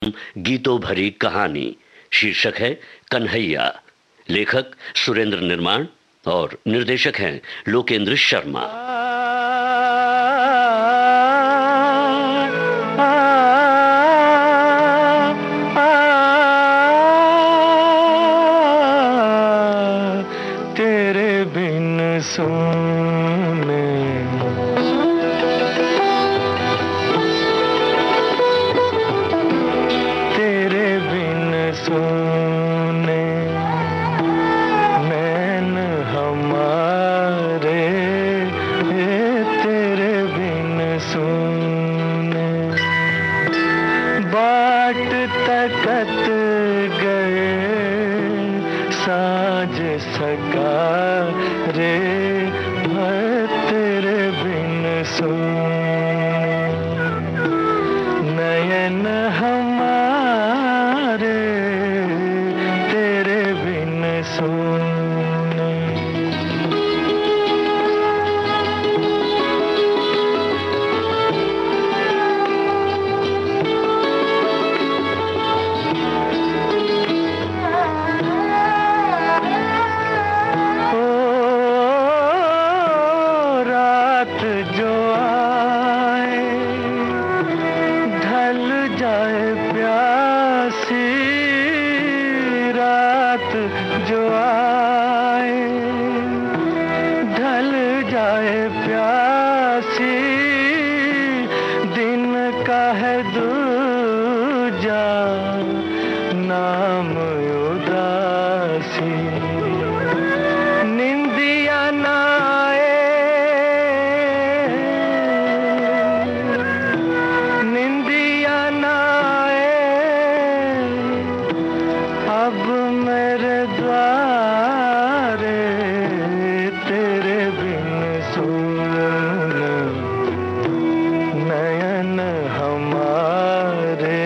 गीतों भरी कहानी। शीर्षक है कन्हैया। लेखक सुरेंद्र निर्माण और निर्देशक हैं लोकेंद्र शर्मा। तेरे बिन सोने तेरे बिन सोने नैन हमारे, तेरे बिन सोने बाट तकत गए साँझ सका रे, तेरे बिन सोने नयन हमारे, तेरे बिन सोने। रात जो आए ढल जाए प्यासी, रात जो आए ढल जाए प्यासी, दिन का है दूजा नाम उदासी, निंदिया ना निंदिया ना अब मेरे द्वारे, तेरे बिन सोना नयन हमारे,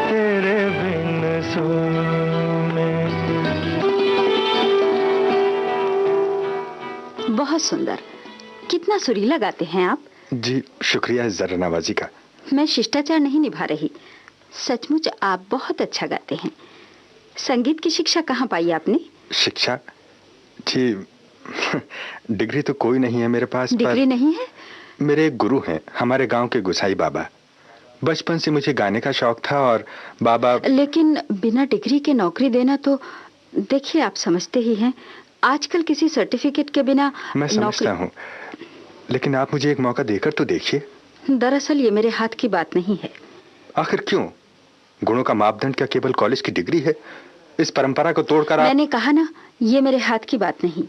तेरे बिन सोने। बहुत सुंदर। कितना सुरीला गाते हैं आप। जी शुक्रिया जरा नवाजी का। मैं शिष्टाचार नहीं निभा रही, सचमुच आप बहुत अच्छा गाते हैं। संगीत की शिक्षा कहाँ पाई आपने? शिक्षा जी डिग्री तो कोई नहीं है मेरे पास। डिग्री नहीं है? मेरे एक गुरु हैं, हमारे गांव के गुसाई बाबा। बचपन से मुझे गाने का शौक था और बाबा। लेकिन बिना डिग्री के नौकरी देना तो, देखिए आप समझते ही हैं, आजकल किसी सर्टिफिकेट के बिना मैं समझता हूँ, लेकिन आप मुझे एक मौका देकर तो देखिए। दरअसल ये मेरे हाथ की बात नहीं है। आखिर क्यों? गुणों का मापदंड क्या केवल कॉलेज की डिग्री है? इस परंपरा को तोड़कर मैंने कहा ना, ये मेरे हाथ की बात नहीं।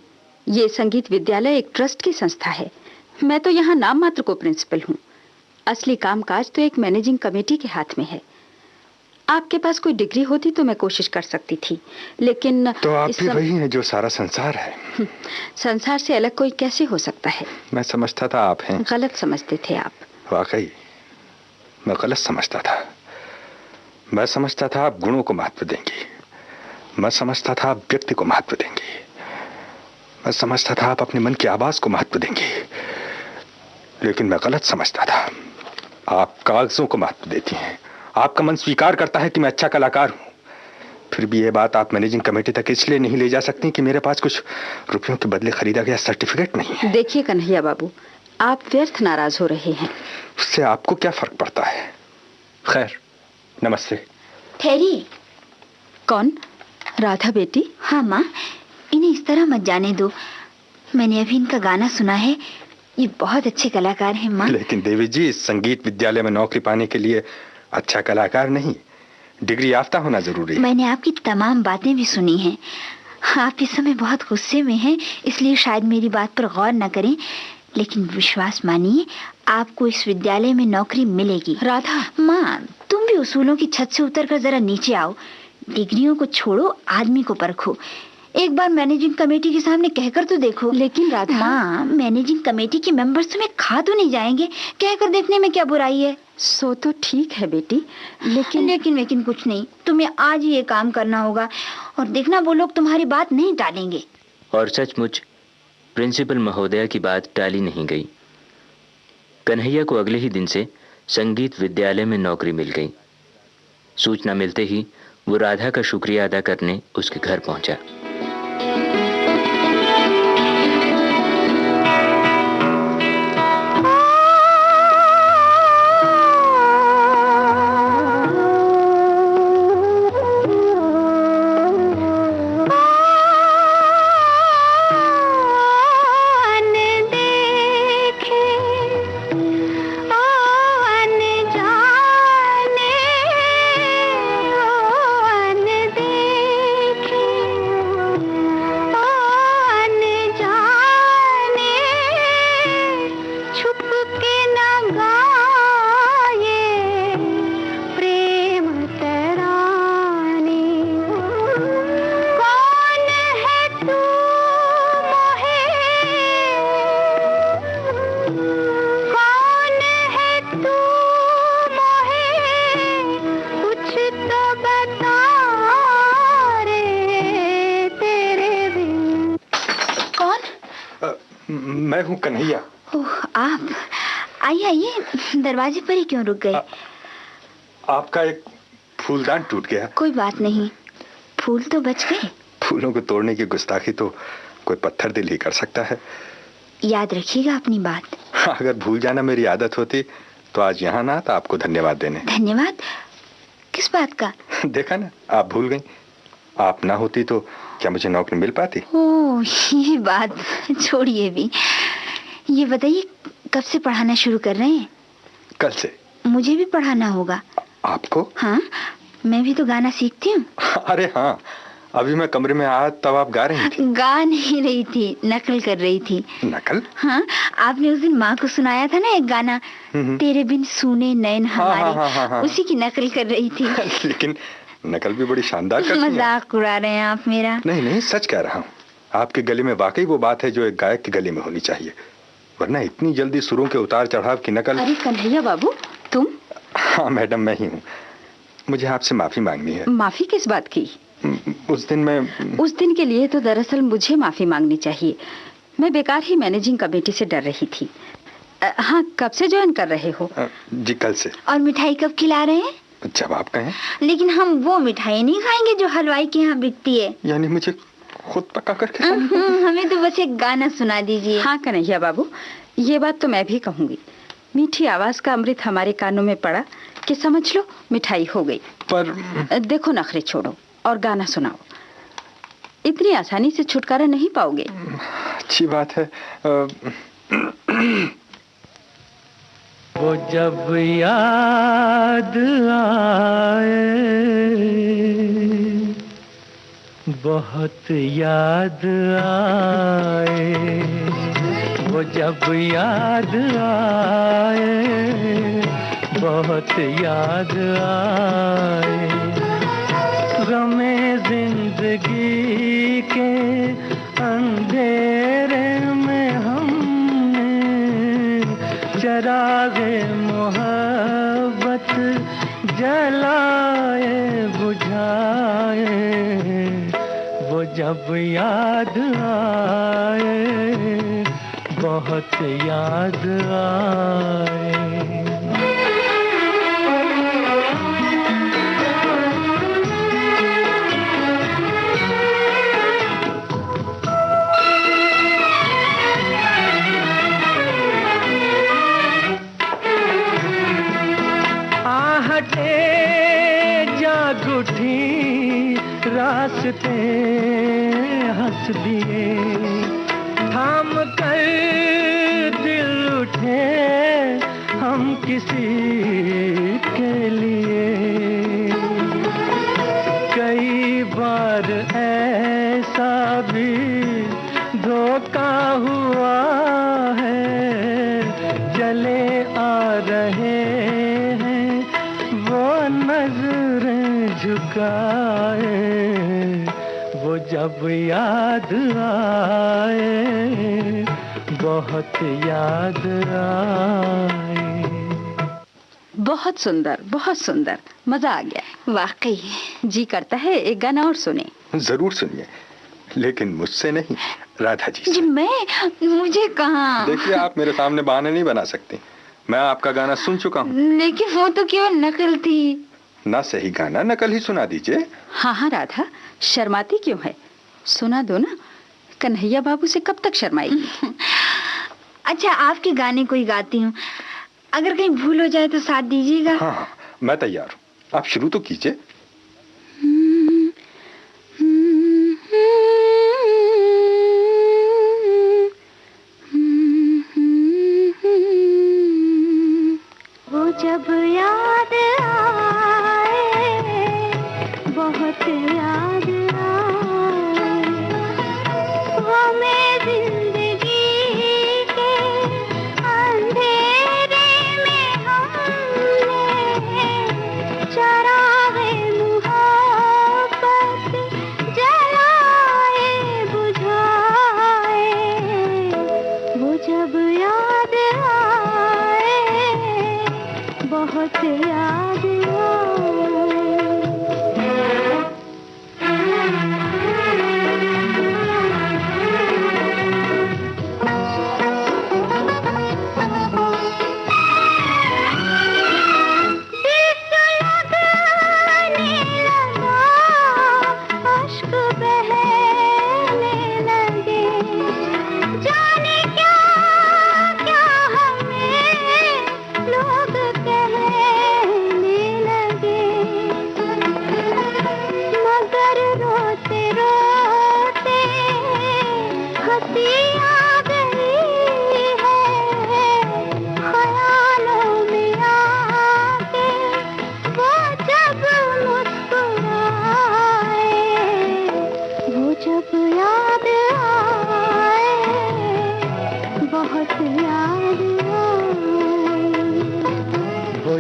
ये संगीत विद्यालय एक ट्रस्ट की संस्था है। मैं तो यहाँ नाम मात्र को प्रिंसिपल हूँ। असली कामकाज तो एक मैनेजिंग कमेटी के हाथ में है। आपके पास कोई डिग्री होती तो मैं कोशिश कर सकती थी, लेकिन तो आप भी वही हैं जो सारा संसार है। संसार से अलग कोई कैसे हो सकता है? मैं समझता था आप हैं। गलत समझते थे आप। वाकई मैं गलत समझता था। मैं समझता था आप गुणों को महत्व देंगी, मैं समझता था आप व्यक्ति को महत्व देंगी, मैं समझता था आप अपने मन की आवाज को महत्व देंगी, लेकिन मैं गलत समझता था। आप कागजों को महत्व देती हैं। आपका मन स्वीकार करता है कि मैं अच्छा कलाकार हूं, फिर भी ये बात आप मैनेजिंग कमेटी तक इसलिए नहीं ले जा सकती कि मेरे पास कुछ रुपयों के बदले खरीदा गया सर्टिफिकेट नहीं है। देखिए कन्हैया बाबू, आप व्यर्थ नाराज हो रहे हैं। उससे आपको क्या फर्क पड़ता है? खैर, नमस्ते। ठहरी। कौन? राधा बेटी? हाँ माँ, इन्हें इस तरह मत जाने दो। मैंने अभी इनका गाना सुना है, ये बहुत अच्छे कलाकार हैं माँ। लेकिन देवी जी, इस संगीत विद्यालय में नौकरी पाने के लिए अच्छा कलाकार नहीं, डिग्री याफ्ता होना जरूरी है। मैंने आपकी तमाम बातें भी सुनी हैं। आप इस समय बहुत गुस्से में हैं, इसलिए शायद मेरी बात पर गौर न करें, लेकिन विश्वास मानिए, आपको इस विद्यालय में नौकरी मिलेगी। राधा माँ, तुम भी उसूलों की छत से उतरकर जरा नीचे आओ। डिग्रियों को छोड़ो, आदमी को परखो। एक बार मैनेजिंग कमेटी के सामने कहकर तो देखो। लेकिन राधा। माँ, मैनेजिंग कमेटी के मेंबर्स तुम्हें खा तो नहीं जाएंगे, कहकर देखने में क्या बुराई है? सो तो ठीक है बेटी, लेकिन कुछ नहीं। तुम्हें आज ही ये काम करना होगा और देखना वो लोग तुम्हारी बात नहीं टालेंगे। और सचमुच प्रिंसिपल महोदया की बात टाली नहीं गई। कन्हैया को अगले ही दिन से संगीत विद्यालय में नौकरी मिल गई। सूचना मिलते ही वो राधा का शुक्रिया अदा करने उसके घर पहुंचा। मैं हूँ कन्हैया। ओह, आप आइए आइए, दरवाजे पर ही क्यों रुक गए? आपका एक फूलदान टूट गया। कोई बात नहीं, फूल तो बच गए। फूलों को तोड़ने की गुस्ताखी तो कोई पत्थर दिल ही कर सकता है। याद रखिएगा अपनी बात। अगर भूल जाना मेरी आदत होती तो आज यहाँ ना आता आपको धन्यवाद देने। धन्यवाद? किस बात का? देखा ना, आप भूल गई। आप ना होती तो क्या मुझे नौकरी मिल पाती? ओह, ये बात छोड़िए भी। ये बताइए, कब से पढ़ाना शुरू कर रहे हैं? कल से। मुझे भी पढ़ाना होगा। आपको? हाँ, मैं भी तो गाना सीखती हूँ। अरे हाँ, अभी मैं कमरे में आया तब आप गा रही थी। गा नहीं रही थी, नकल कर रही थी। नकल? हाँ, आपने उस दिन माँ को सुनाया था ना एक गाना, तेरे बिन सूने नैन हमारे। हाँ। उसी की नकल कर रही थी। लेकिन नकल भी बड़ी शानदार करती हैं। मजाक उड़ा रहे हैं आप मेरा। नहीं, सच कह रहा हूँ। आपके गले में वाकई वो बात है जो एक गायक के गले में होनी चाहिए, वरना इतनी जल्दी सुरों के उतार चढ़ाव की नकल। अरे कन्हैया बाबू, तुम? हाँ मैडम, मैं ही हूँ। मुझे आपसे माफी मांगनी है। माफी किस बात की? उस दिन के लिए तो दरअसल मुझे माफी मांगनी चाहिए। मैं बेकार ही मैनेजिंग कमेटी से डर रही थी। हाँ, कब से ज्वाइन कर रहे हो? जी, कल से। और मिठाई कब खिला रहे हैं? जब आप कहें। लेकिन हम वो मिठाई नहीं खाएंगे जो हलवाई के यहाँ बिकती है। यानी मुझे खुद पका करके? हमें तो बस एक गाना सुना दीजिए। हाँ कन्हैया बाबू, ये बात तो मैं भी कहूँगी। मीठी आवाज का अमृत हमारे कानों में पड़ा कि समझ लो मिठाई हो गई। पर देखो, नखरे छोड़ो और गाना सुनाओ। इतनी आसानी से छुटकारा नहीं पाओगे। अच्छी बात है। वो जब याद आए, बहुत याद आए, वो जब याद आए, बहुत याद आए, गमे जिंदगी के अंधेरे में हमने चरागे मोहब्बत जलाए बुझाए, वो जब याद आए, बहुत याद आए। जाग उठी रास्ते हंस दिए, थाम कर दिल उठे हम किसी के लिए। कई बार ऐसा भी धोखा हुआ है, चले आ रहे नजरें झुकाए, वो जब याद आए, बहुत याद आए। बहुत सुंदर, बहुत सुंदर, मजा आ गया। वाकई जी करता है एक गाना और सुने। जरूर सुनिए, लेकिन मुझसे नहीं, राधा जी से। जी मुझे कहाँ? देखिए, आप मेरे सामने बहाने नहीं बना सकती। मैं आपका गाना सुन चुका हूँ। लेकिन वो तो केवल नकल थी। ना सही गाना नकल ही सुना दीजिए। हाँ हाँ राधा, शर्माती क्यों है? सुना दो ना। कन्हैया बाबू से कब तक शर्माएगी? अच्छा, आपके गाने को ही गाती हूँ, अगर कहीं भूल हो जाए तो साथ दीजिएगा। हाँ हाँ, मैं तैयार हूँ, आप शुरू तो कीजिए। वो जब याद आए, बहुत याद आए, वो मैं जिंदगी के अंधेरे में हमने चरागे मुहब्बत जलाए बुझाए, वो जब याद आए, बहुत याद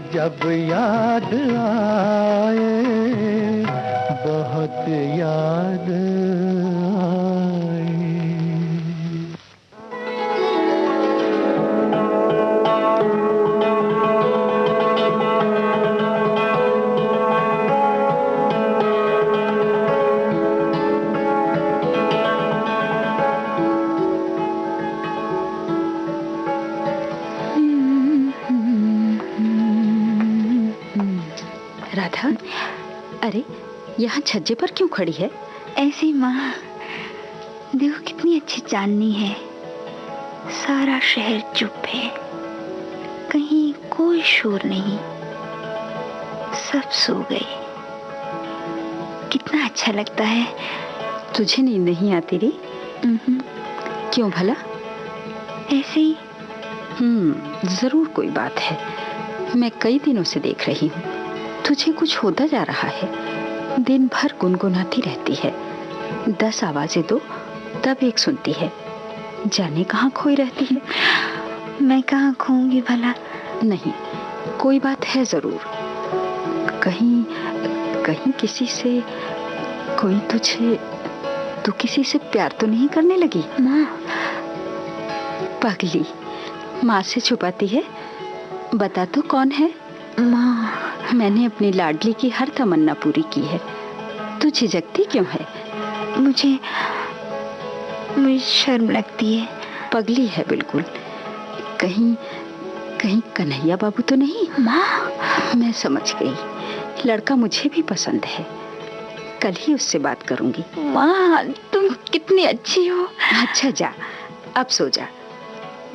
जब याद आए, बहुत याद आए। राधा, अरे यहाँ छज्जे पर क्यों खड़ी है? ऐसे ही माँ, देखो कितनी अच्छी चांदनी है, सारा शहर चुप है, कहीं कोई शोर नहीं, सब सो गए, कितना अच्छा लगता है। तुझे नींद नहीं आती रे? क्यों भला? ऐसे ही। जरूर कोई बात है, मैं कई दिनों से देख रही हूँ, तुझे कुछ होता जा रहा है, दिन भर गुनगुनाती रहती है, 10 आवाजें दो तब एक सुनती है, जाने कहाँ खोई रहती है। मैं कहाँ खोऊंगी भला? नहीं, कोई बात है जरूर, कहीं कहीं किसी से कोई तू किसी से प्यार तो नहीं करने लगी? माँ। पागली, माँ से छुपाती है, बता तो कौन है? माँ, मैंने अपनी लाडली की हर तमन्ना पूरी की है, तू झिझकती क्यों है? मुझे शर्म लगती है। पगली है बिल्कुल, कहीं कन्हैया बाबू तो नहीं? माँ, मैं समझ गई, लड़का मुझे भी पसंद है, कल ही उससे बात करूंगी। माँ, तुम कितनी अच्छी हो। अच्छा जा, अब सो जा,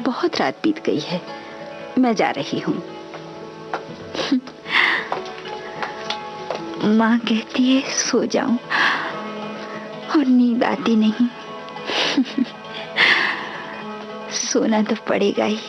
बहुत रात बीत गई है, मैं जा रही हूँ। माँ कहती है सो जाऊं और नींद आती नहीं। सोना तो पड़ेगा ही।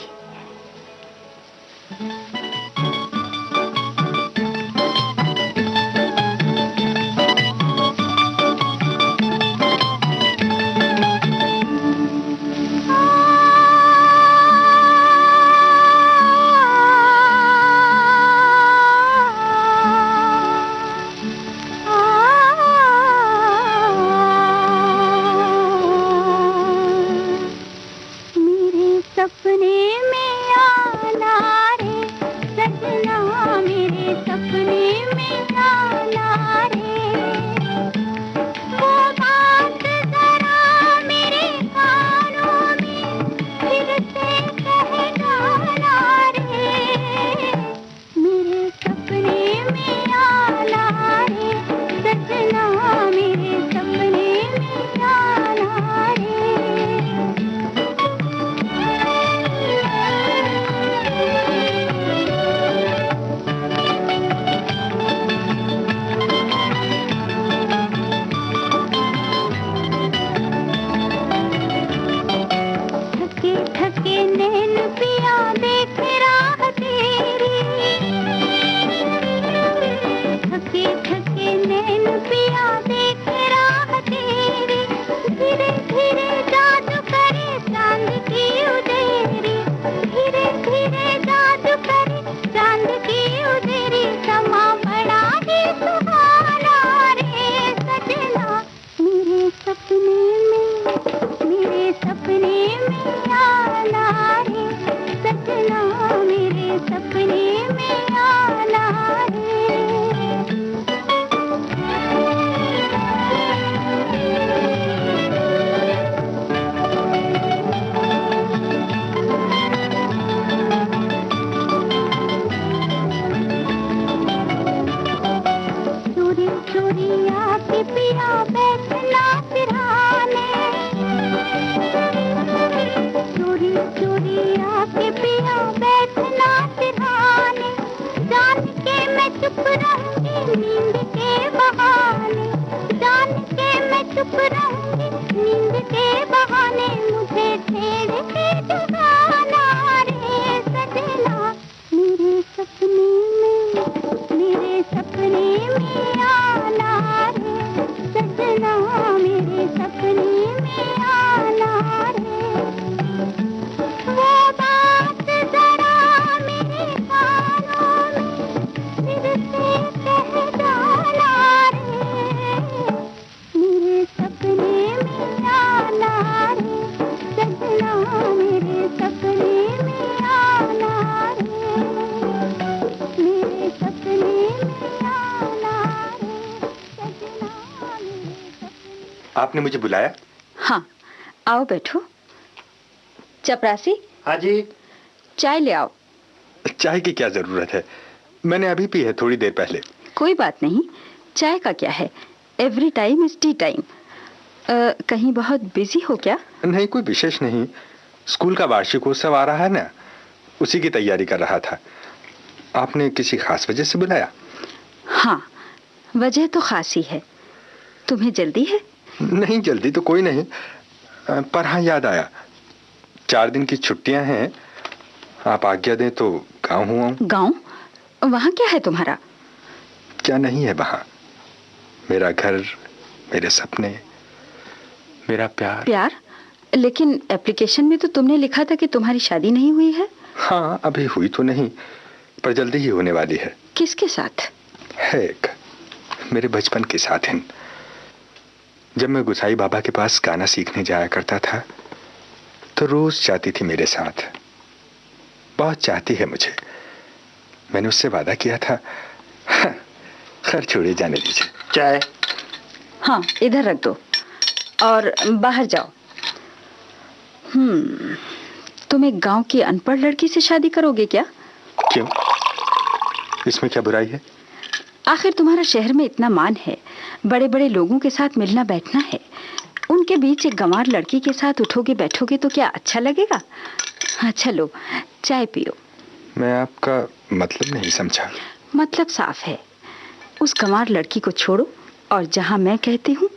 सपने आपने मुझे बुलाया? हाँ, आओ बैठो। चपरासी, हाँ जी। चाय ले आओ। चाय की क्या जरूरत है, मैंने अभी पी है थोड़ी देर पहले। कोई बात नहीं, चाय का क्या है, every time is T time. कहीं बहुत बिजी हो क्या? नहीं, कोई विशेष नहीं, स्कूल का वार्षिकोत्सव आ रहा है ना, उसी की तैयारी कर रहा था। आपने किसी खास वजह से बुलाया? हाँ, वजह तो खास ही है। तुम्हें जल्दी है? नहीं, जल्दी तो कोई नहीं, पर हाँ याद आया, 4 दिन की छुट्टियां हैं, आप आज्ञा दें तो गाँव हुआ हूँ। गाँव? वहाँ क्या है तुम्हारा? क्या नहीं है वहाँ? मेरा घर, मेरे सपने, मेरा प्यार। प्यार? लेकिन एप्लीकेशन में तो तुमने लिखा था कि तुम्हारी शादी नहीं हुई है। हाँ, अभी हुई तो नहीं, पर जल्दी ही होने वाली है। किसके साथ? है एक, मेरे बचपन के साथिन। जब मैं गुसाई बाबा के पास गाना सीखने जाया करता था तो रोज जाती थी मेरे साथ। बहुत चाहती है मुझे, मैंने उससे वादा किया था। खैर छोड़े, जाने दीजिए। चाय? हाँ, इधर रख दो और बाहर जाओ। तुम एक गांव की अनपढ़ लड़की से शादी करोगे क्या? क्यों, इसमें क्या बुराई है? आखिर तुम्हारा शहर में इतना मान है, बड़े बड़े लोगों के साथ मिलना बैठना है, उनके बीच एक गंवार लड़की के साथ उठोगे बैठोगे तो क्या अच्छा लगेगा? हाँ चलो, चाय पियो। मैं आपका मतलब नहीं समझा। मतलब साफ है, उस गंवार लड़की को छोड़ो और जहाँ मैं कहती हूँ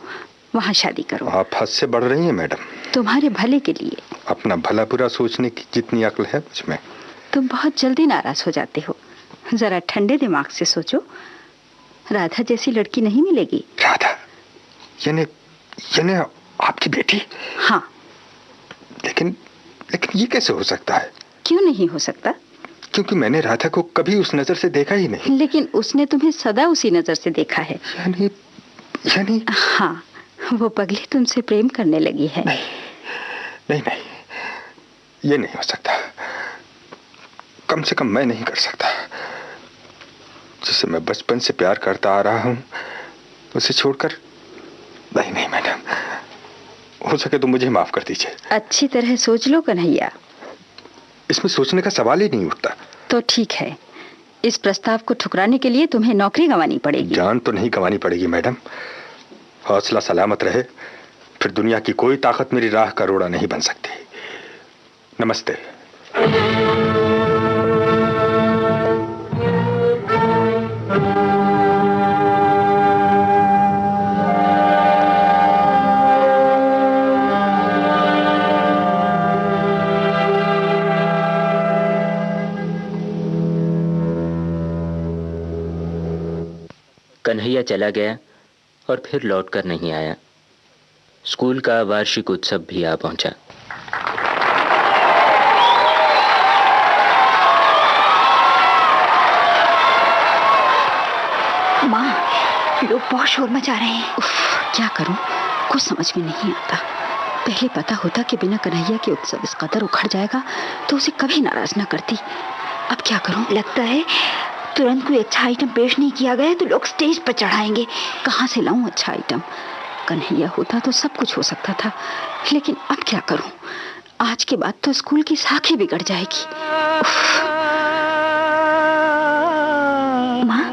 वहाँ शादी करो। आप हद से बढ़ रही हैं मैडम। तुम्हारे भले के लिए। अपना भला बुरा सोचने की जितनी अक्ल है मुझमें। तुम बहुत जल्दी नाराज हो जाते हो, जरा ठंडे दिमाग से सोचो। राधा जैसी लड़की नहीं मिलेगी। राधा? यानी आपकी बेटी? हाँ। लेकिन ये कैसे हो सकता है? क्यों नहीं हो सकता? क्योंकि मैंने राधा को कभी उस नजर से देखा ही नहीं। लेकिन उसने तुम्हें सदा उसी नजर से देखा है। यानी? हाँ, वो पगली तुमसे प्रेम करने लगी है। नहीं, ये नहीं हो सकता। कम से कम मैं नहीं कर सकता। जिसे मैं बचपन से प्यार करता आ रहा हूँ उसे छोड़कर। नहीं मैडम, हो सके तो मुझे माफ कर दीजिए। अच्छी तरह सोच लो कन्हैया। इसमें सोचने का सवाल ही नहीं उठता। तो ठीक है, इस प्रस्ताव को ठुकराने के लिए तुम्हें नौकरी गंवानी पड़ेगी। जान तो नहीं गंवानी पड़ेगी मैडम, हौसला सलामत रहे, फिर दुनिया की कोई ताकत मेरी राह का रोड़ा नहीं बन सकती। नमस्ते। कन्हैया चला गया और फिर लौटकर नहीं आया। स्कूल का वार्षिक उत्सव भी आ पहुंचा। माँ, लोग बहुत शोर मचा रहे हैं। क्या करूं, कुछ समझ में नहीं आता। पहले पता होता कि बिना कन्हैया के उत्सव इस कदर उखड़ जाएगा तो उसे कभी नाराज ना करती। अब क्या करूं? लगता है तुरंत कोई अच्छा आइटम पेश नहीं किया गया तो लोग स्टेज पर चढ़ाएंगे। कहाँ से लाऊं अच्छा आइटम? कन्हैया होता तो सब कुछ हो सकता था, लेकिन अब क्या करूं? आज के बाद तो स्कूल की साख ही बिगड़ जाएगी। माँ,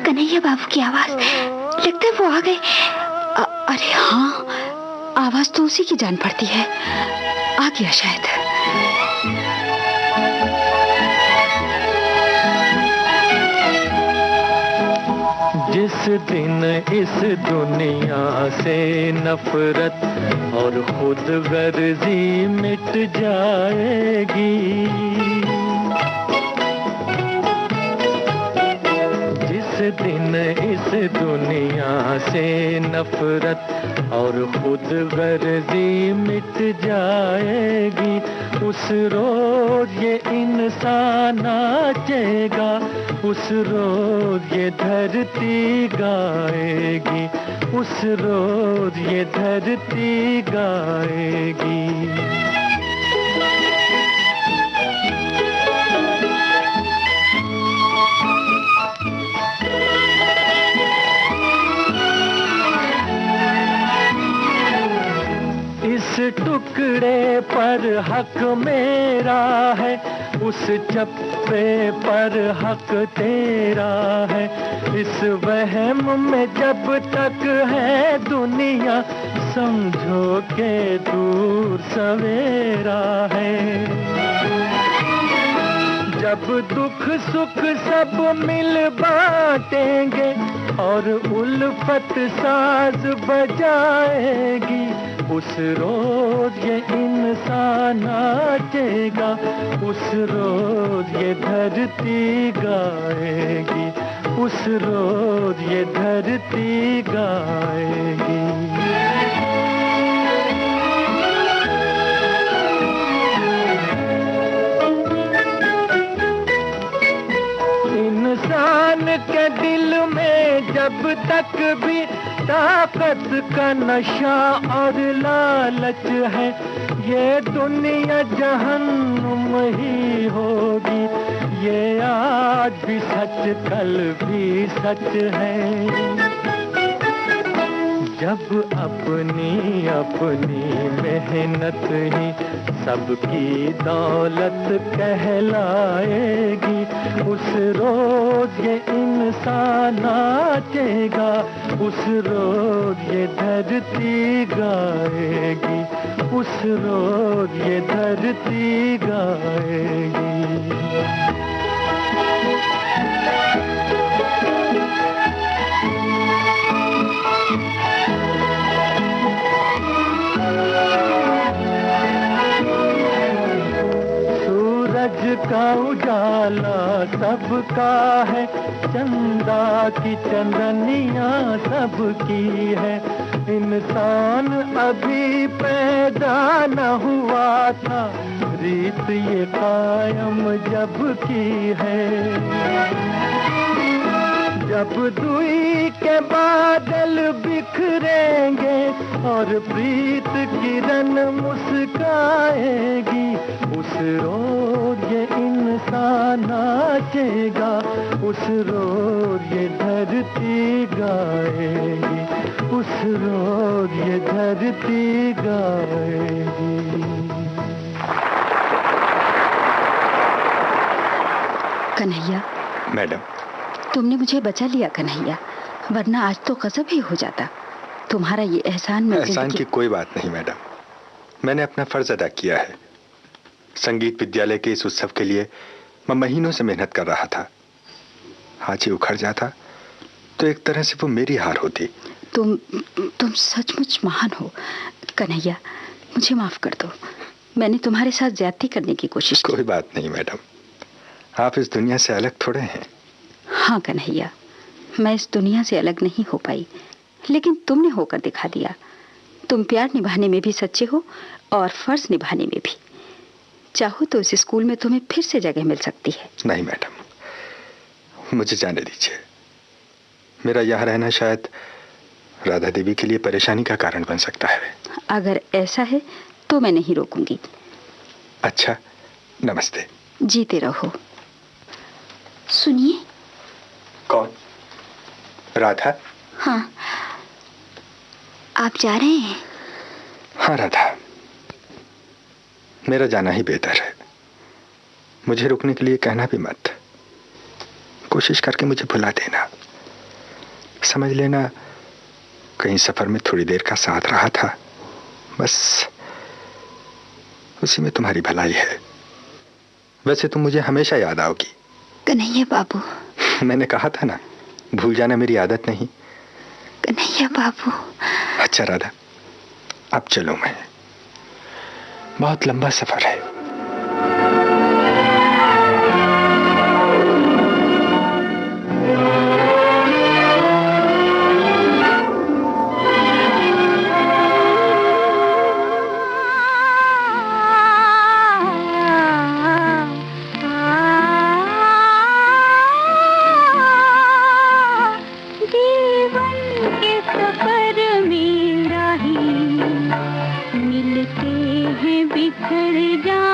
कन्हैया बाबू की आवाज, लगता है वो आ गए। अरे हाँ, आवाज तो उसी की जान पड़ती है। आ गया शायद। जिस दिन इस दुनिया से नफरत और खुद गर्जी मिट जाएगी, जिस दिन इस दुनिया से नफरत और खुद गर्जी मिट जाएगी, उस रोज ये इंसान नाचेगा, उस रोज ये धरती गाएगी, उस रोज ये धरती गाएगी। टुकड़े पर हक मेरा है, उस चप्पे पर हक तेरा है। इस वहम में जब तक है दुनिया, समझो के दूर सवेरा है। जब दुख सुख सब मिल बांटेंगे और उल्फत साज बजाएगी, उस रोज ये इंसान नाचेगा, उस रोज ये धरती गाएगी, उस रोज ये धरती गाएगी। इंसान के दिल में जब तक भी ताकत का नशा और लालच है, ये दुनिया जहन्नुम ही होगी। ये आज भी सच, कल भी सच है। जब अपनी अपनी मेहनत ही सबकी दौलत कहलाएगी, उस रोज ये इंसान नाचेगा, उस रोज ये धरती गाएगी, उस रोज ये धरती गाएगी। का उजाला सबका है, चंदा की चंदनिया सबकी है। इंसान अभी पैदा न हुआ था, रीत ये कायम जब की है। जब दुई के बादल बिखरेंगे और प्रीत किरण मुस्काएगी, उस रोज ये इंसान नाचेगा, उस रोज ये धरती गाएगी, उस रोज ये धरती गाएगी। कन्हैया। मैडम। तुमने मुझे बचा लिया कन्हैया, वरना आज तो गजब ही हो जाता। तुम्हारा ये एहसान एहसान की कोई बात नहीं मैडम, मैंने अपना फर्ज अदा किया है। संगीत विद्यालय के इस उत्सव के लिए मैं महीनों से मेहनत कर रहा था। आज ही उखड़ जाता तो एक तरह से वो मेरी हार होती। तुम सचमुच महान हो कन्हैया, मुझे माफ कर दो। मैंने तुम्हारे साथ ज्यादती करने की कोशिश की। कोई बात नहीं मैडम, आप इस दुनिया से अलग थोड़े हैं। हाँ कन्हैया, मैं इस दुनिया से अलग नहीं हो पाई, लेकिन तुमने होकर दिखा दिया। तुम प्यार निभाने में भी सच्चे हो और फर्ज निभाने में भी। चाहो तो इस स्कूल में तुम्हें फिर से जगह मिल सकती है। नहीं मैडम, मुझे जाने दीजिए। मेरा यहाँ रहना शायद राधा देवी के लिए परेशानी का कारण बन सकता है। अगर ऐसा है तो मैं नहीं रोकूंगी। अच्छा, नमस्ते। जीते रहो। सुनिए। कौन? राधा? हाँ, आप जा रहे हैं? हाँ राधा, मेरा जाना ही बेहतर है। मुझे रुकने के लिए कहना भी मत। कोशिश करके मुझे भुला देना। समझ लेना कहीं सफर में थोड़ी देर का साथ रहा था, बस उसी में तुम्हारी भलाई है। वैसे तुम मुझे हमेशा याद आओगी। कन्हैया बाबू। मैंने कहा था ना, भूल जाना मेरी आदत नहीं। कन्हैया बाबू। अच्छा राधा, अब चलो, मैं बहुत लंबा सफर है। बिखर जा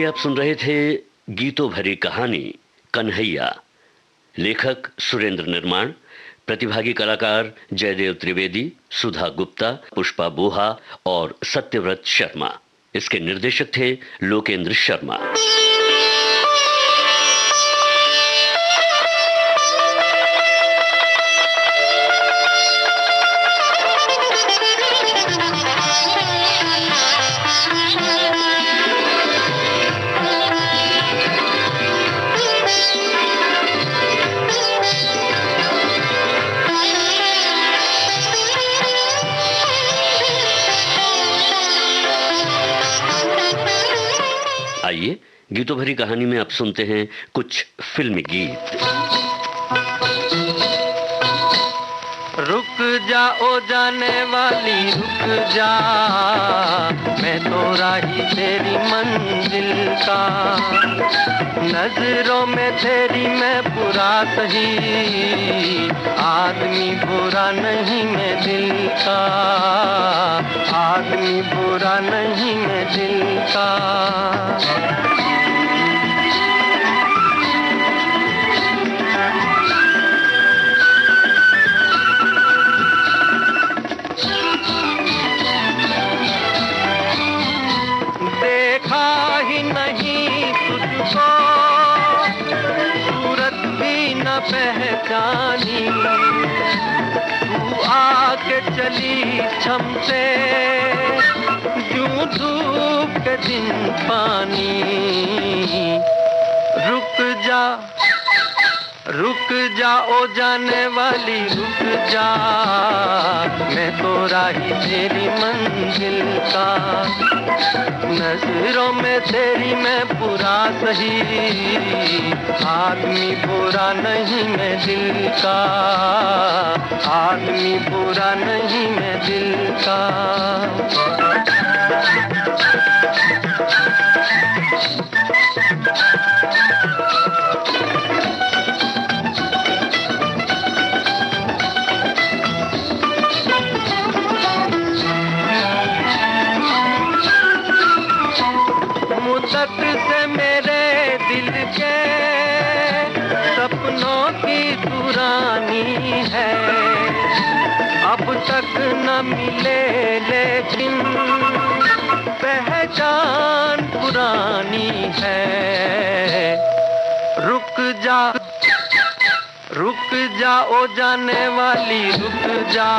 अभी आप सुन रहे थे गीतों भरी कहानी कन्हैया, लेखक सुरेंद्र निर्माण, प्रतिभागी कलाकार जयदेव त्रिवेदी, सुधा गुप्ता, पुष्पा बोहा और सत्यव्रत शर्मा। इसके निर्देशक थे लोकेंद्र शर्मा। आइए गीतों भरी कहानी में आप सुनते हैं कुछ फिल्मी गीत। रुक जा ओ जाने वाली रुक जा, मैं तो राही तेरी मंजिल का, नजरों में तेरी मैं बुरा सही, आदमी बुरा नहीं मैं दिल का, आदमी बुरा नहीं मैं दिल का। पहचानी तू आके चली छम से, यूं धूप के दिन पानी। रुक जा ओ जाने वाली रुक जा, मैं तो राही तेरी मंजिल का, नजरों में तेरी मैं बुरा सही, आदमी बुरा नहीं मैं दिल का, आदमी बुरा नहीं मैं दिल का। मुद्दत से मेरे दिल के सपनों की दुरानी है, अब तक न मिले लेकिन पहचान पुरानी है। रुक जा ओ जाने वाली रुक जा,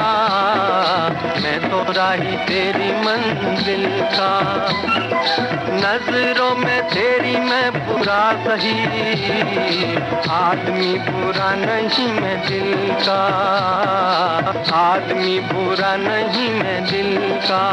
मैं तो राही तेरी मंजिल का, नजरों में तेरी मैं बुरा सही, आदमी बुरा नहीं मैं दिल का, आदमी बुरा नहीं मैं दिल का।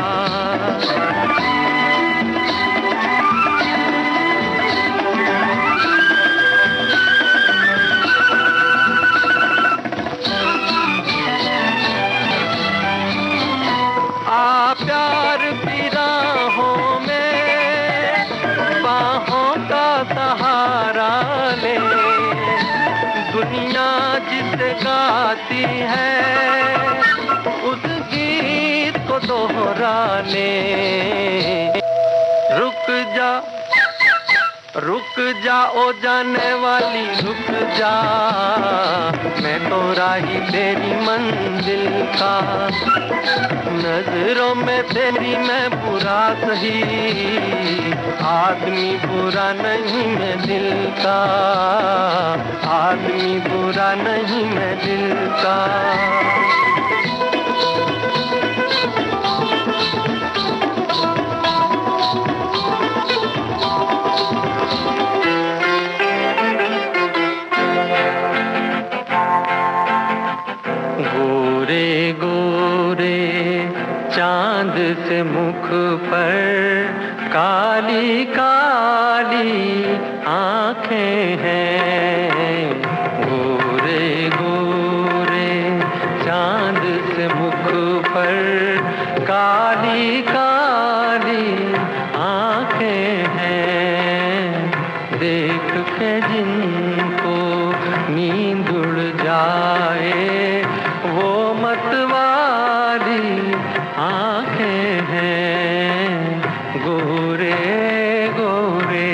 प्यार की राहों में बाहों का सहारा ले, दुनिया जिसे गाती है उस गीत को दोहरा ले। रुक जा ओ जाने वाली रुक जा, मैं तो राही तेरी मंजिल का, नजरों में तेरी मैं बुरा सही, आदमी बुरा नहीं मैं दिल का, आदमी बुरा नहीं मैं दिल का। चांद से मुख पर काली काली आंखें हैं, गोरे गोरे चांद से मुख पर काली काली आंखें हैं, देख के जिनको नींद उड़ जाए वो मतवाली आंखें हैं, गोरे गोरे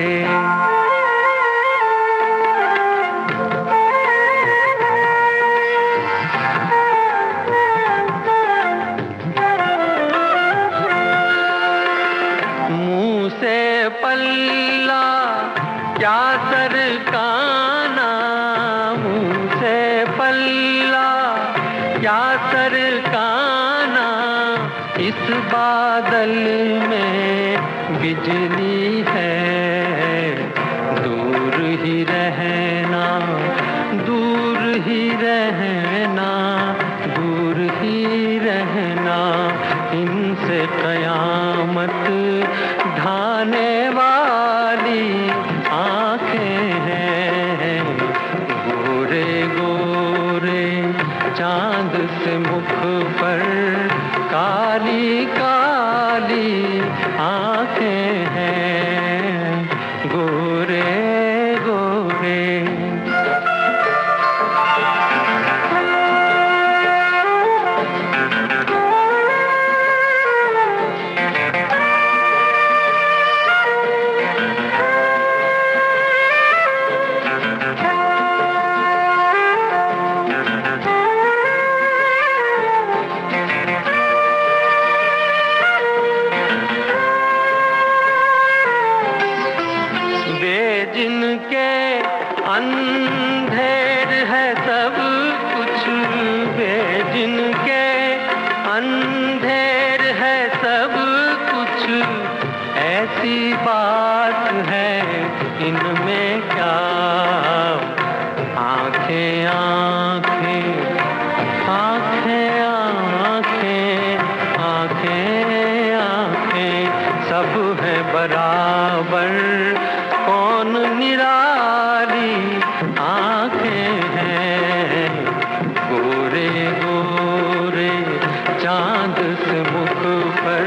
इस बादल में बिजली है, दूर ही रहना, दूर ही रहना, दूर ही रहना, इनसे कयामत ढाने वाली आंखें हैं। गोरे गोरे चांद से मुख पर काली काली आंखें हैं, गोरे गोरे। अंधेर है सब कुछ, जिनके अंधेर है सब कुछ, ऐसी बात है इनमें क्या। आंखें आंखें आंखें आंखें आंखें आंखें सब है बराबर, कौन निराली आंखें हैं। गोरे गोरे चांद से मुख पर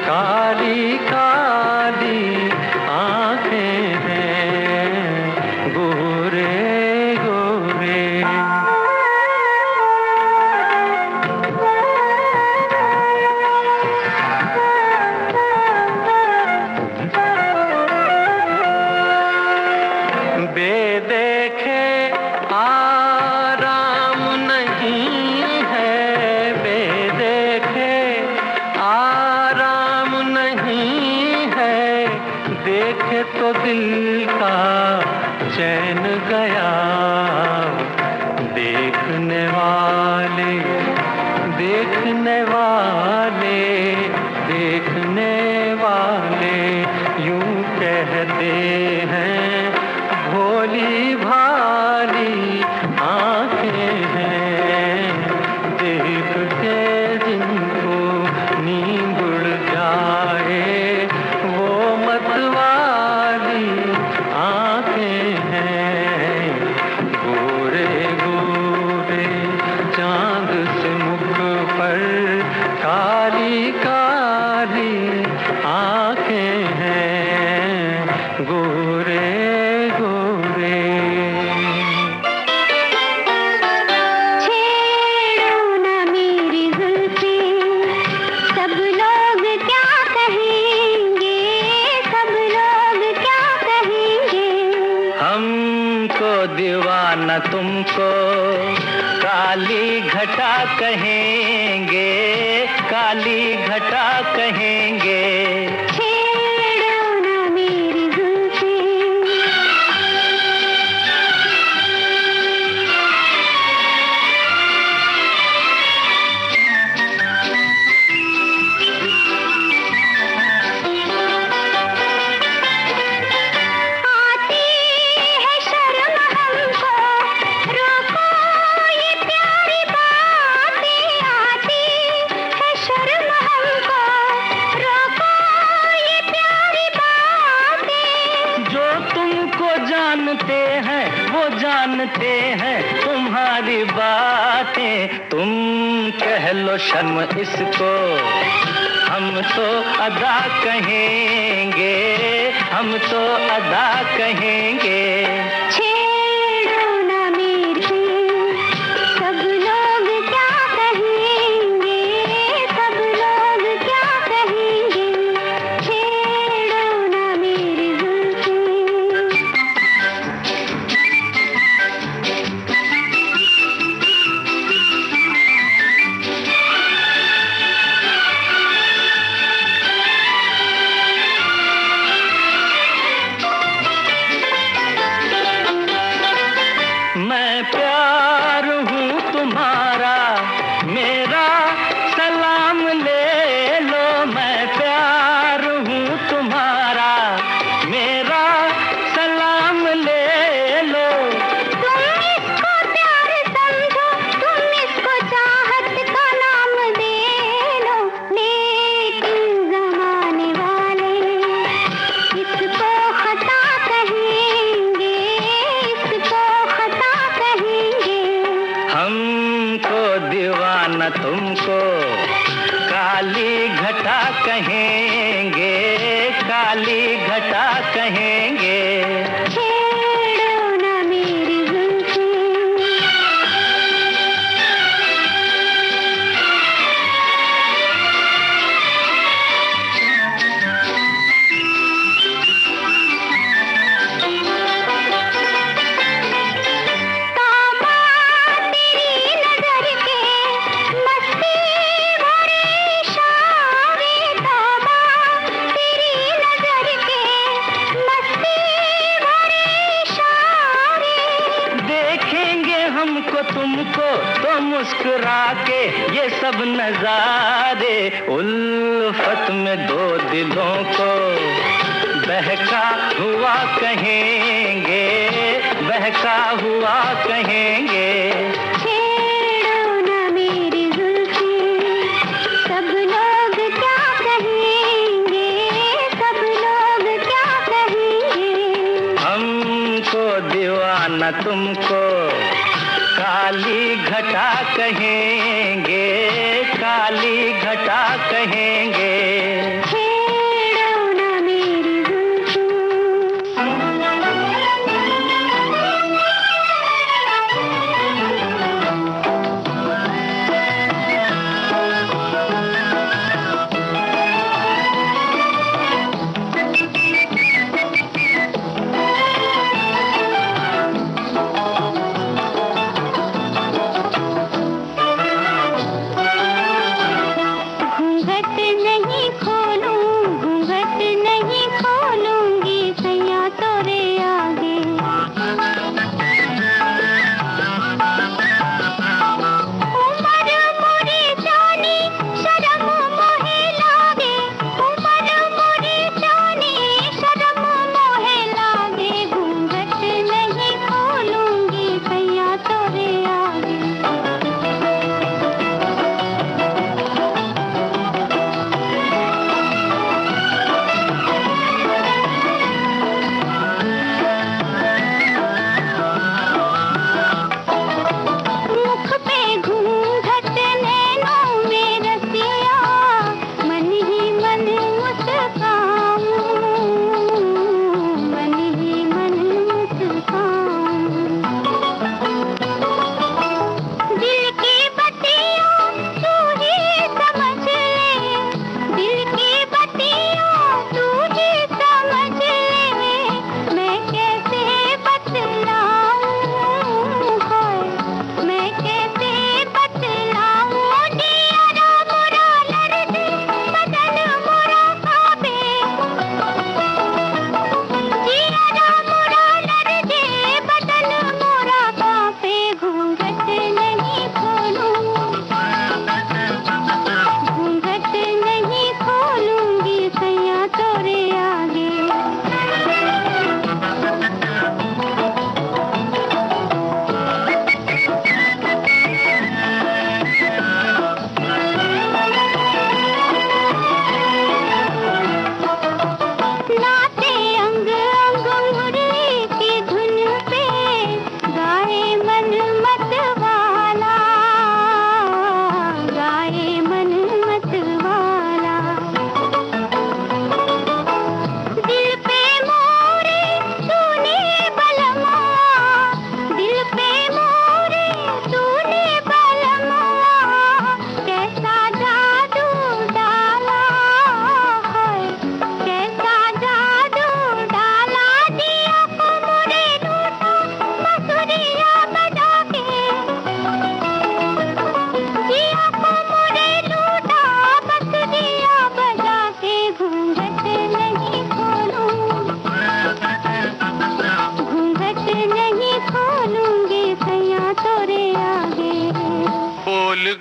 काली काली आंखें हैं, गोरे गोरे। बेदेखे आराम नहीं है, बेदेखे आराम नहीं है, देखे तो दिल का चैन गया। देखने वाले देखने वाले देखने वाले यूं कहते हैं, भोली भाली आंखें हैं। देख के जिनको नींद उड़ जाए, वो मतवाली आंखें हैं। गोरे गोरे चांद से मुख पर काली काली आंखें हैं, गोरे गोरे। छेड़ो ना मेरी जुल्फें, सब लोग क्या कहेंगे, सब लोग क्या कहेंगे। हमको दीवाना तुमको काली घटा कहेंगे, काली घटा कहेंगे। छेड़ो ना मेरी जुल्फें, आती है शर्म हमको, रोको ये प्यारी बातें। आती है शर्म हमको, रोको ये प्यारी बातें। जो तुमको जानते हैं वो जानते हैं तुम्हारी बातें। तुम कह लो शर्म इसको, हम तो अदा कहेंगे, हम तो अदा कहेंगे। छेड़ो ना मेरी, सब लोग क्या कहेंगे, सब लोग क्या कहेंगे। छेड़ो ना मेरी जुल्फें, कहेंगे, काली घटा कहेंगे। तुमको तो मुस्कुरा के ये सब नजारे, उल्फत में दो दिलों को बहका हुआ कहेंगे, बहका हुआ कहेंगे। छेड़ो ना मेरी जुल्फी, सब लोग क्या कहेंगे, सब लोग क्या कहेंगे। हमको दीवाना तुमको काली घटा कहेंगे, काली घटा कहेंगे। छेड़ो ना मेरी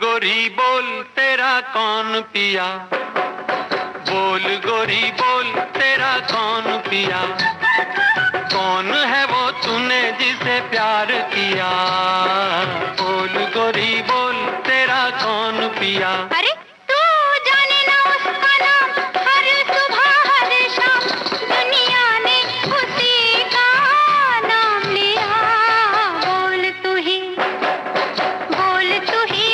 गोरी बोल तेरा कौन पिया, बोल गोरी बोल तेरा कौन पिया, कौन है वो तूने जिसे प्यार किया, बोल गोरी बोल तेरा कौन पिया। अरे तू जाने ना उसका नाम, हर सुबह हर शाम दुनिया ने उसी का नाम लिया। बोल तू ही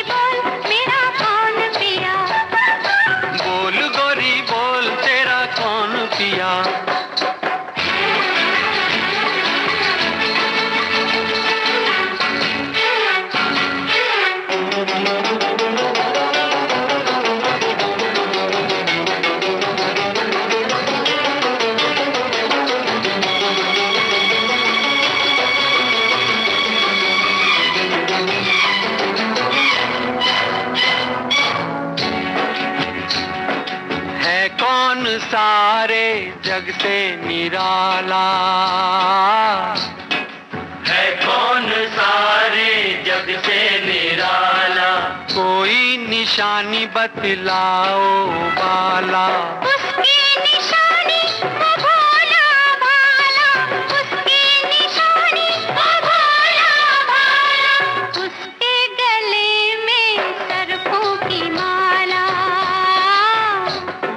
बोल मेरा कौन पिया, बोल गोरी कौन सारे जग से निराला, है कौन सारे जग से निराला, कोई निशानी बतलाओ बाला। उसकी निशानी वो भोला भाला, उसकी निशानी वो भोला भाला, उसके गले में सरफों की माला।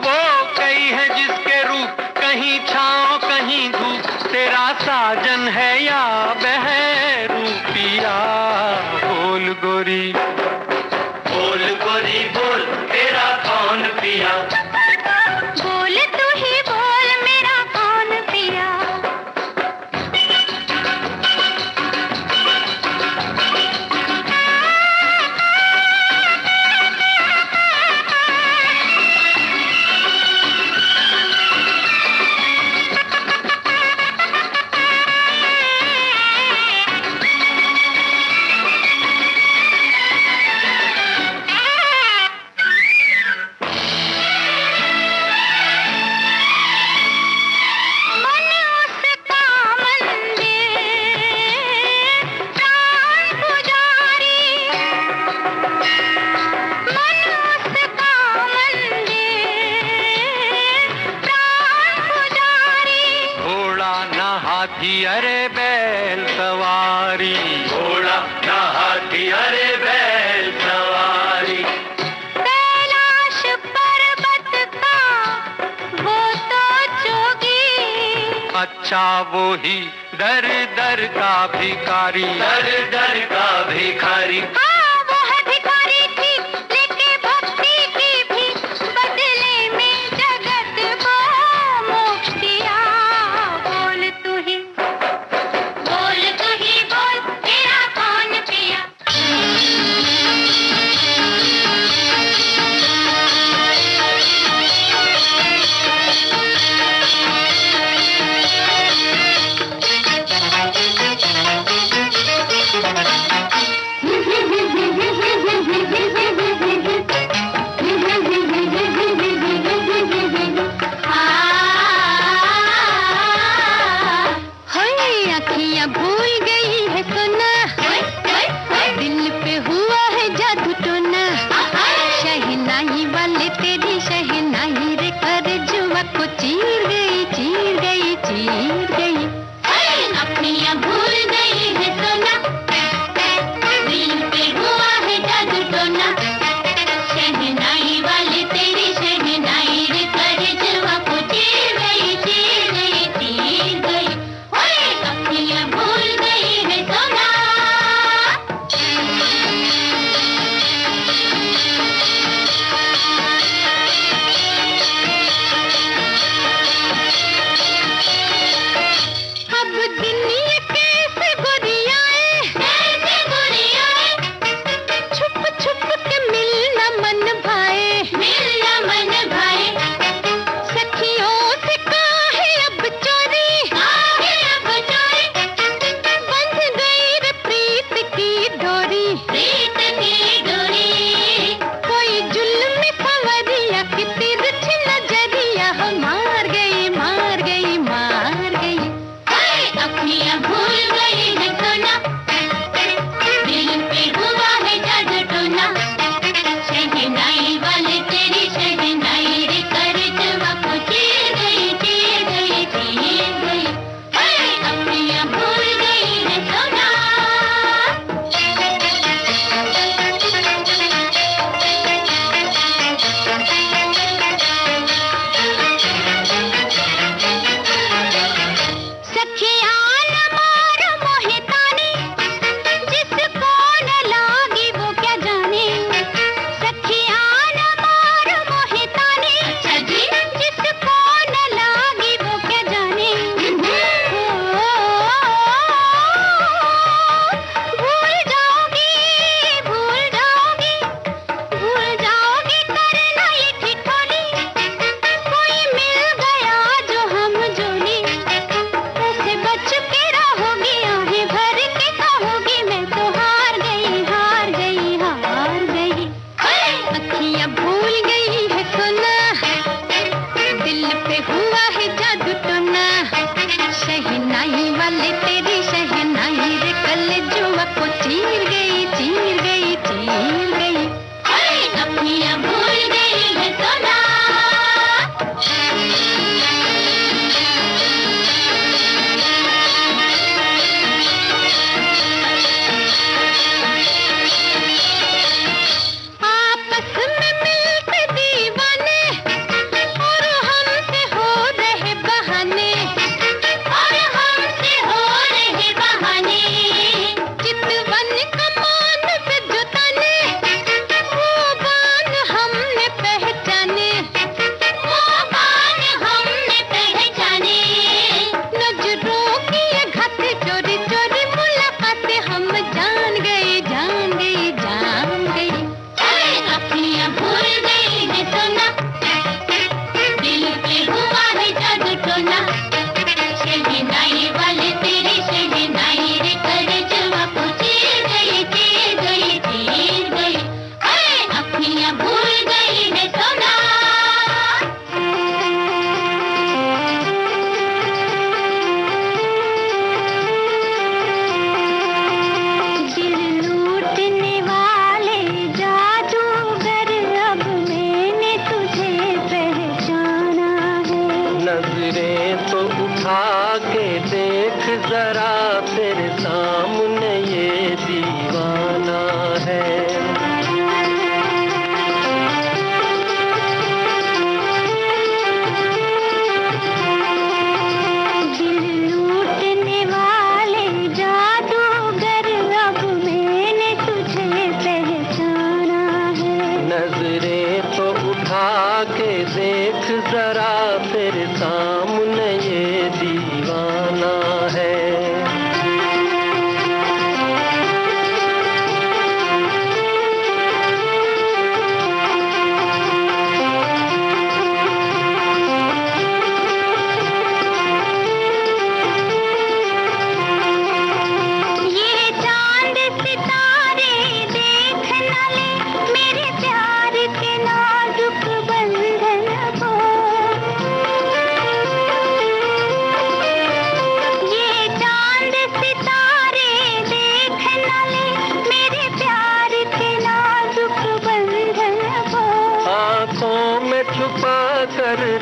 वो कई है जिसके रूप कहीं छाँव कहीं धूप, तेरा साजन है या बहरूपिया। बोल गोरी बोल गोरी बोल तेरा कौन पिया, बोल तू ही बोल मेरा कौन पिया। हाथी अरे बैल सवारी, घोड़ा ना हाथी अरे बैल सवारी, कैलाश पर्वत का वो तो जोगी, अच्छा वो ही दर दर का भिखारी, दर दर का भिखारी। हाँ वो है भिखारी थी लेके भक्ति की भी, बदले में जगत को मोक्ष दिया। बोल तू ही बोल तेरा कौन पिया। अखियां भूल गई है सोना, दिल पे हुआ है जादू टोना, शहनाई वाले तेरी शहनाई रे कर जुआ को चीर गई चीर गई चीर गई। अखियां भूल गई है सोना, दिल पे हुआ है जादू टोना, शहनाई वाले तेरी शहनाई रे कर जुआ को चीर गई चीर गई चीर गई। अखियां भूल गई है सोना। के देख जरा तेरे सामने ये दीवाना है।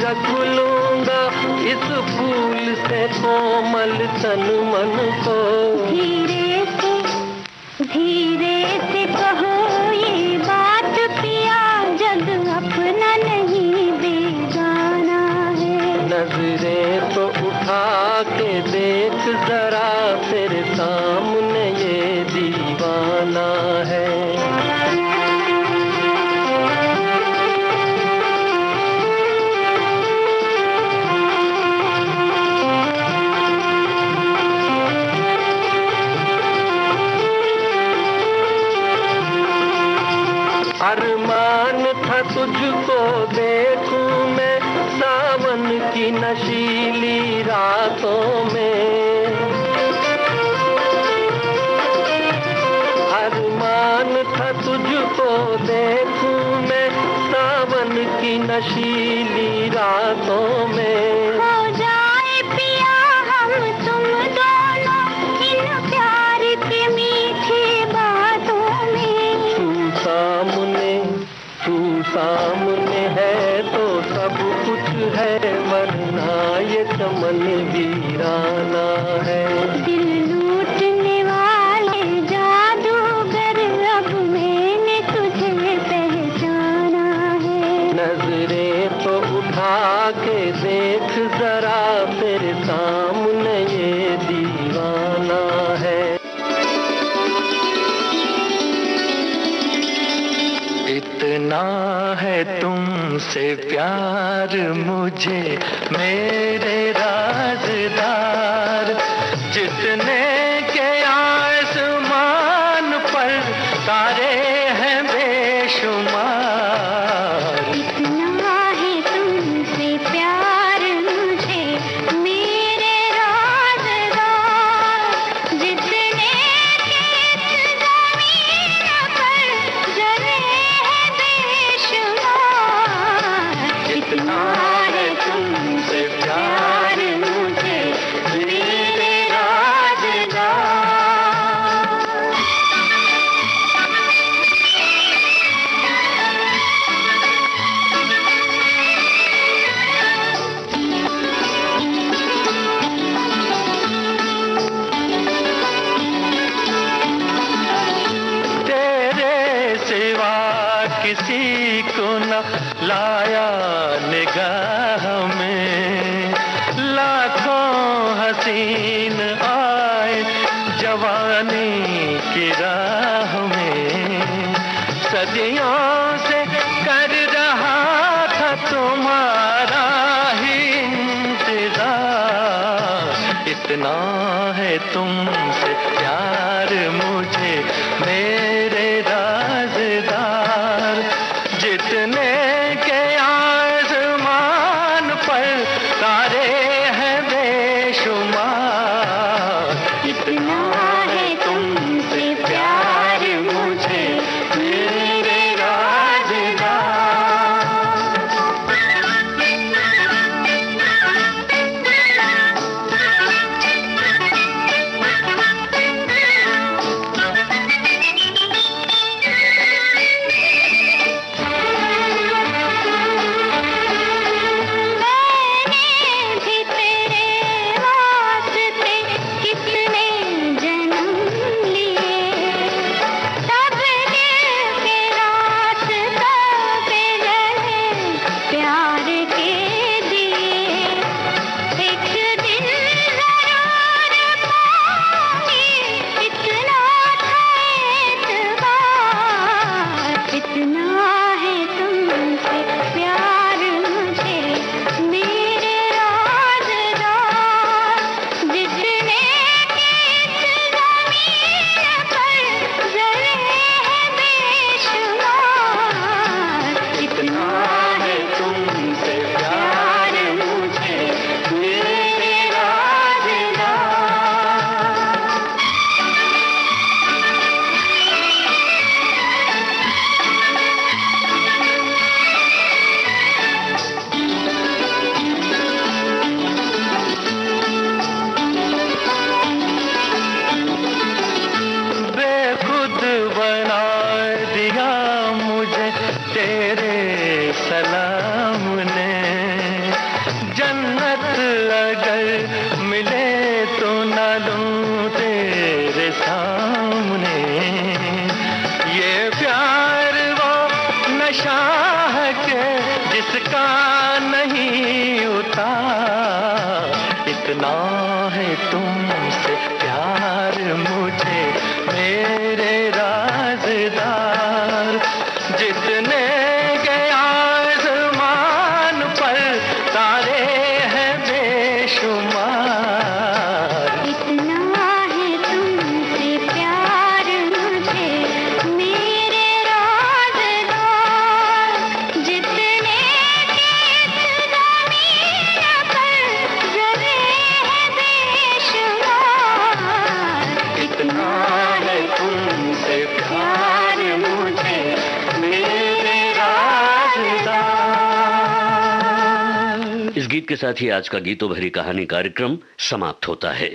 रख लूंगा इस फूल से कोमल तन मन को। धीरे से कहो ये बात पिया, जग अपना नहीं बेगाना है। नजरें तो उठा के देख जरा तेरे सामने ये दीवाना है। अरमान था तुझको देखूं मैं सावन की नशीली रातों में। अरमान था तुझको देखूं मैं सावन की नशीली रातों में। हो जाए पिया हम तुम दोनों इन प्यार के मीठे बातों में। तू सामने है तो सब कुछ है, वरना ये चमन वीराना है। दिल लूटने वाले जादूगर अब मैंने तुझे पहचाना है। नजरें तो उठा के देख जरा तेरे सामने ये दीवाना है। इतना है तुमसे प्यार मुझे मेरे राज़दार, जितने के आसमान पर तारे हैं बेशुमार। इतना है तुमसे प्यार मुझे मेरे राज़दार, जितने के ज़मीन पर जले हैं बेशुमार। इतना है तुमसे प्यार मुझे मेरे राज़दार। किसी को न लाया निगाह में, लाखों हसीन आए जवानी की राह में। सदियों से कर रहा था तुम्हारा ही इंतजार। इतना है तुमसे प्यार मुझे मेरे राज़दार, जितने के आसमान पर तारे हैं बेशुमार। इतना है तुमसे प्यार मुझे मेरे राज़दार। इतना है तुमसे प्यार सामने, जन्नत अगर मिले तो ना लूं तेरे सामने। ये प्यार वो नशा है के जिसका नहीं उतार, इतना है तुमसे प्यार मुझे मेरे राज़दार, जितने के आसमान पर तारे हैं बेशुमार। इतना है तुमसे प्यार मुझे मेरे राज़दार, जितने के ज़मीन पर ज़रे हैं बेशुमार। इतना है तुमसे प्यार मुझे मेरे राज़दार। इस गीत के साथ ही आज का गीतों भरी कहानी कार्यक्रम समाप्त होता है।